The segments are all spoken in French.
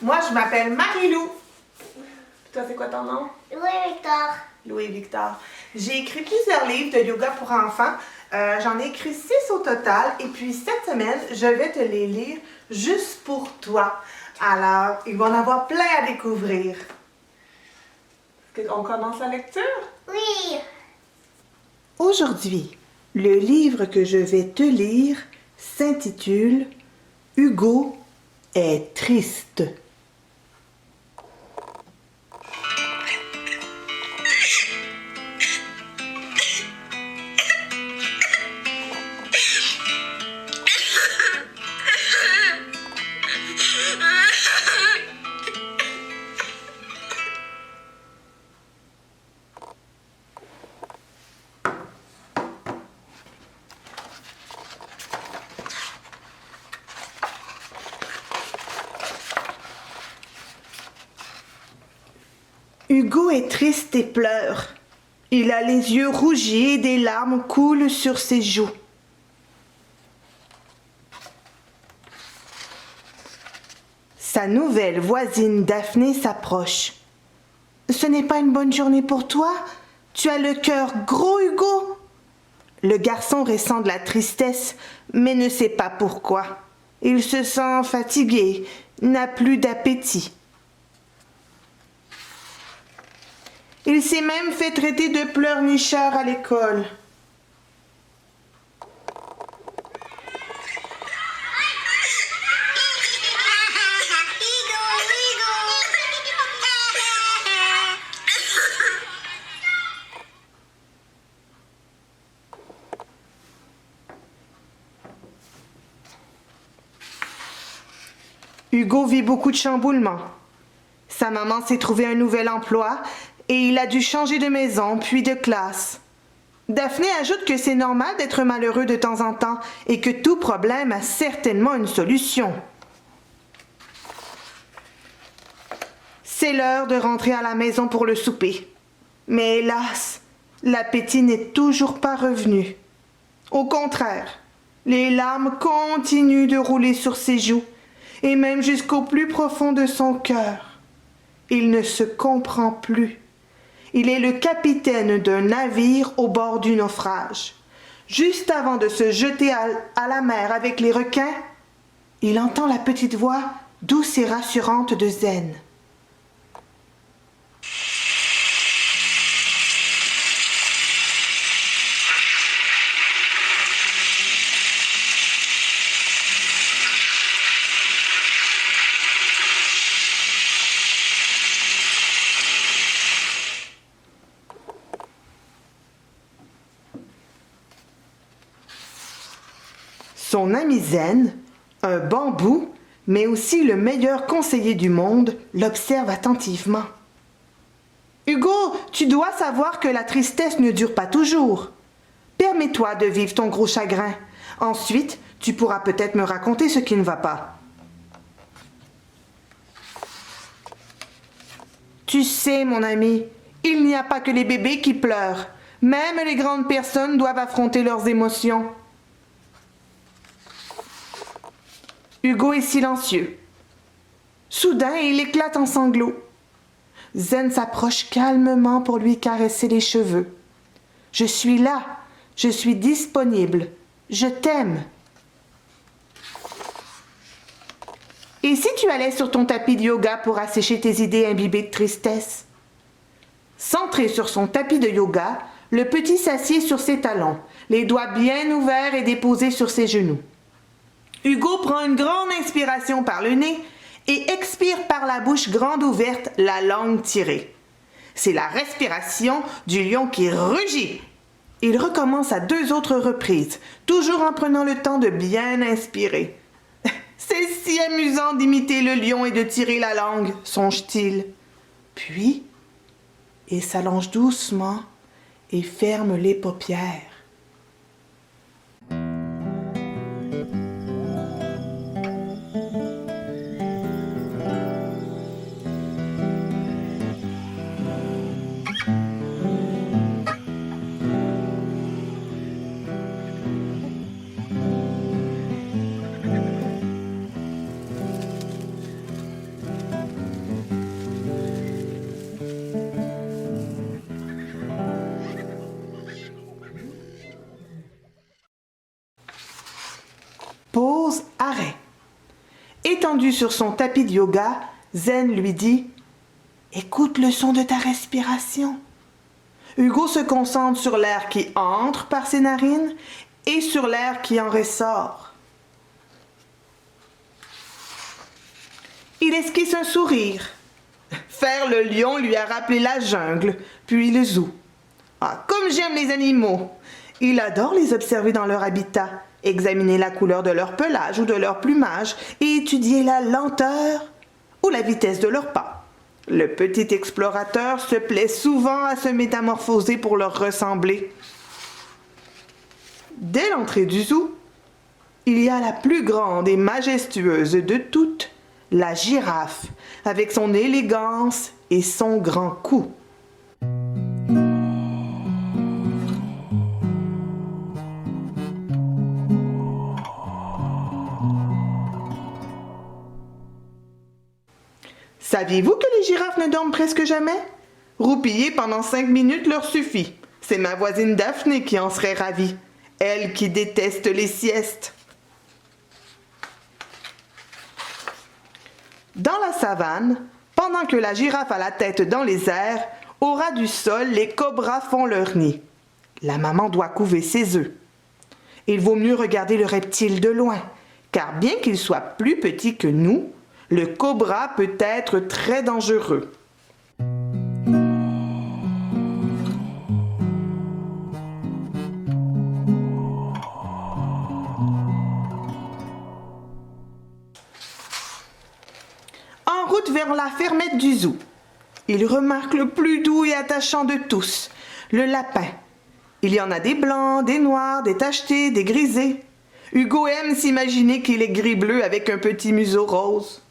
Moi, je m'appelle Marie-Lou. Toi, c'est quoi ton nom? Louis-Victor. Louis-Victor. J'ai écrit plusieurs livres de yoga pour enfants. J'en ai écrit 6 au total. Et puis, cette semaine, je vais te les lire juste pour toi. Alors, il va en avoir plein à découvrir. Est-ce qu'on commence la lecture? Oui. Aujourd'hui, le livre que je vais te lire s'intitule « Hugo est triste ». Hugo est triste et pleure. Il a les yeux rougis et des larmes coulent sur ses joues. Sa nouvelle voisine Daphné s'approche. « Ce n'est pas une bonne journée pour toi? Tu as le cœur gros, Hugo ?» Le garçon ressent de la tristesse, mais ne sait pas pourquoi. Il se sent fatigué, n'a plus d'appétit. Il s'est même fait traiter de pleurnicheur à l'école. Hugo vit beaucoup de chamboulements. Sa maman s'est trouvé un nouvel emploi et il a dû changer de maison puis de classe. Daphné ajoute que c'est normal d'être malheureux de temps en temps et que tout problème a certainement une solution. C'est l'heure de rentrer à la maison pour le souper. Mais hélas, l'appétit n'est toujours pas revenu. Au contraire, les larmes continuent de rouler sur ses joues et même jusqu'au plus profond de son cœur. Il ne se comprend plus. Il est le capitaine d'un navire au bord du naufrage. Juste avant de se jeter à la mer avec les requins, il entend la petite voix douce et rassurante de Zen. Son ami Zen, un bambou, mais aussi le meilleur conseiller du monde, l'observe attentivement. « Hugo, tu dois savoir que la tristesse ne dure pas toujours. Permets-toi de vivre ton gros chagrin. Ensuite, tu pourras peut-être me raconter ce qui ne va pas. » Tu sais, mon ami, il n'y a pas que les bébés qui pleurent. Même les grandes personnes doivent affronter leurs émotions. Hugo est silencieux. Soudain, il éclate en sanglots. Zen s'approche calmement pour lui caresser les cheveux. « Je suis là, je suis disponible, je t'aime. » Et si tu allais sur ton tapis de yoga pour assécher tes idées imbibées de tristesse? Centré sur son tapis de yoga, le petit s'assied sur ses talons, les doigts bien ouverts et déposés sur ses genoux. Hugo prend une grande inspiration par le nez et expire par la bouche grande ouverte, la langue tirée. C'est la respiration du lion qui rugit. Il recommence à 2 autres reprises, toujours en prenant le temps de bien inspirer. C'est si amusant d'imiter le lion et de tirer la langue, songe-t-il. Puis, il s'allonge doucement et ferme les paupières. Étendu sur son tapis de yoga, Zen lui dit « Écoute le son de ta respiration. » Hugo se concentre sur l'air qui entre par ses narines et sur l'air qui en ressort. Il esquisse un sourire. Faire le lion lui a rappelé la jungle, puis le zoo. Ah, comme j'aime les animaux! Il adore les observer dans leur habitat, examiner la couleur de leur pelage ou de leur plumage et étudier la lenteur ou la vitesse de leurs pas. Le petit explorateur se plaît souvent à se métamorphoser pour leur ressembler. Dès l'entrée du zoo, il y a la plus grande et majestueuse de toutes, la girafe, avec son élégance et son grand cou. Saviez-vous que les girafes ne dorment presque jamais? Roupiller pendant 5 minutes leur suffit. C'est ma voisine Daphné qui en serait ravie. Elle qui déteste les siestes. Dans la savane, pendant que la girafe a la tête dans les airs, au ras du sol, les cobras font leur nid. La maman doit couver ses œufs. Il vaut mieux regarder le reptile de loin, car bien qu'il soit plus petit que nous, le cobra peut être très dangereux. En route vers la fermette du zoo, il remarque le plus doux et attachant de tous, le lapin. Il y en a des blancs, des noirs, des tachetés, des grisés. Hugo aime s'imaginer qu'il est gris-bleu avec un petit museau rose.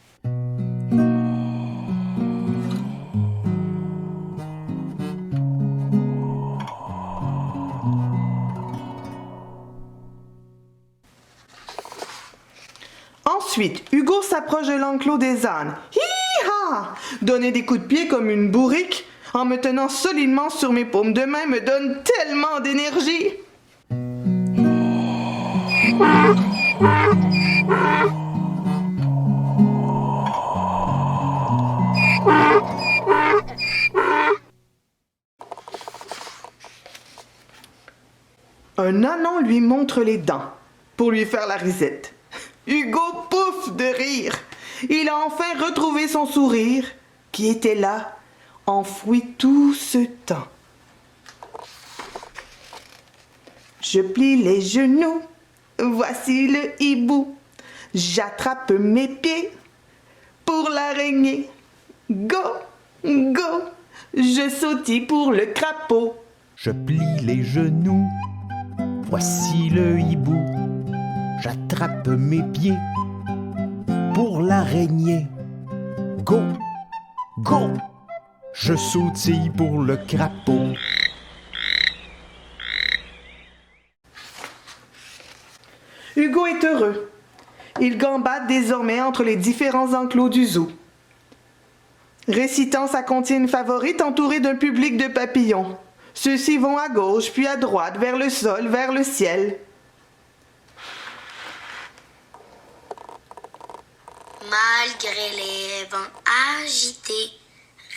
Ensuite, Hugo s'approche de l'enclos des ânes. Hi-ha! Donner des coups de pied comme une bourrique en me tenant solidement sur mes paumes de main me donne tellement d'énergie. Un ânon lui montre les dents pour lui faire la risette. Hugo pouffe de rire. Il a enfin retrouvé son sourire qui était là, enfoui tout ce temps. Je plie les genoux, voici le hibou. J'attrape mes pieds pour l'araignée. Go, go, je sautille pour le crapaud. Je plie les genoux, voici le hibou. J'attrape mes pieds pour l'araignée. Go, go, je sautille pour le crapaud. Hugo est heureux. Il gambade désormais entre les différents enclos du zoo, récitant sa comptine favorite entourée d'un public de papillons. Ceux-ci vont à gauche, puis à droite, vers le sol, vers le ciel. Malgré les vents agités,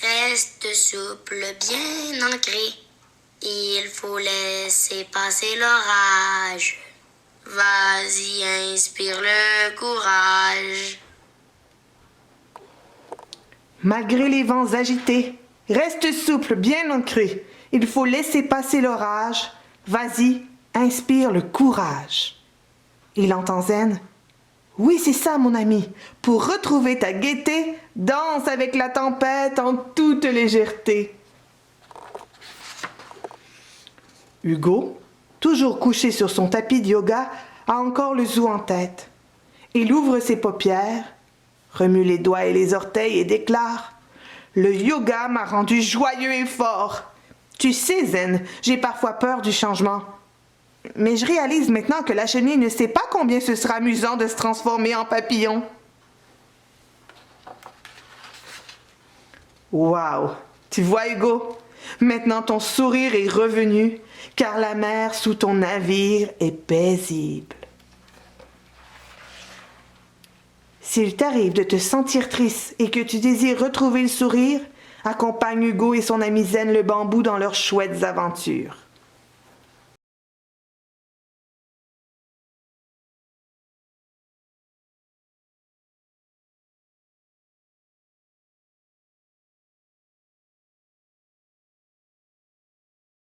reste souple, bien ancré. Il faut laisser passer l'orage. Vas-y, inspire le courage. Malgré les vents agités, reste souple, bien ancré. Il faut laisser passer l'orage. Vas-y, inspire le courage. Il entend Zen. Oui, c'est ça, mon ami. Pour retrouver ta gaieté, danse avec la tempête en toute légèreté. Hugo, toujours couché sur son tapis de yoga, a encore le zoo en tête. Il ouvre ses paupières, remue les doigts et les orteils et déclare « Le yoga m'a rendu joyeux et fort. Tu sais, Zen, j'ai parfois peur du changement. Mais je réalise maintenant que la chenille ne sait pas combien ce sera amusant de se transformer en papillon. » Wow! Tu vois, Hugo? Maintenant ton sourire est revenu, car la mer sous ton navire est paisible. S'il t'arrive de te sentir triste et que tu désires retrouver le sourire, accompagne Hugo et son ami Zen le bambou dans leurs chouettes aventures.